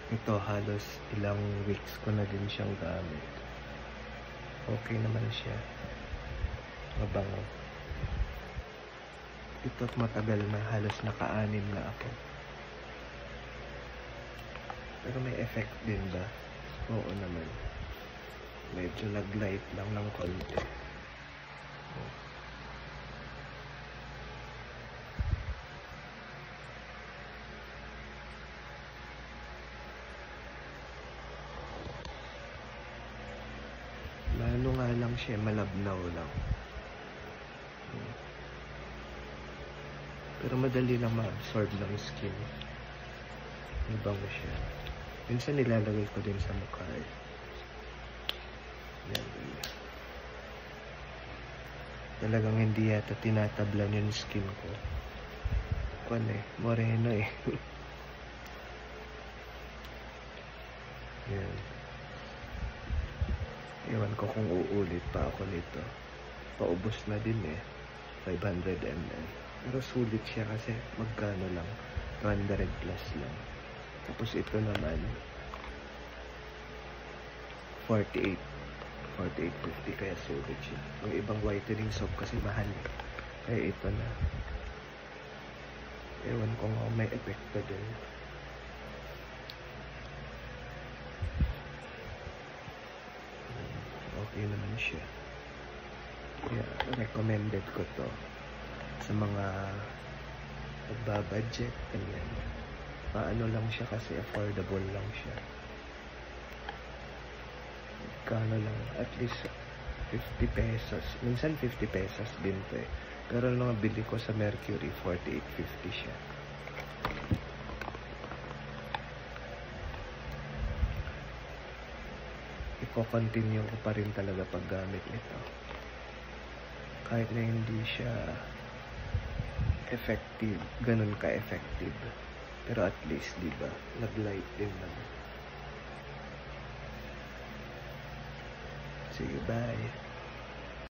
Ito halos ilang weeks ko na din siyang gamit. Okay naman siya. Mabango. Ito't matagal na, halos naka-anim na ako. Pero may effect din ba? Oo naman. Medyo nag-light lang ng konti. Lalo nga lang siya, malabnaw lang. Pero madali lang ma-absorb ng skin. Mabango siya. Minsan nilalagay ko din sa mukha eh. Yan. Talagang hindi yata tinatablan yung skin ko. Kwan eh, moreno eh. Yan. Ewan ko kung uulit pa ako nito. Paubos na din eh. 500 ml. Pero sulit siya kasi magkano lang. 200 plus lang. Tapos ito naman 48. 48.50 kaya sulit siya. Ang ibang whitening soap kasi mahal eh. Kaya ito na. Ewan ko nga may epekto din. Okay naman siya. Kaya recommended ko to sa mga nagbabudget. Ganyan. Paano lang siya kasi affordable lang siya. Kano lang, at least 50 pesos. Minsan 50 pesos din to eh. Pero nung nabili ko sa Mercury, 48.50 siya. Iko-continue ko pa rin talaga paggamit nito. Kahit na hindi siya effective, ganun ka-effective. Pero at least, di ba, nag-light din naman. Sige, bye.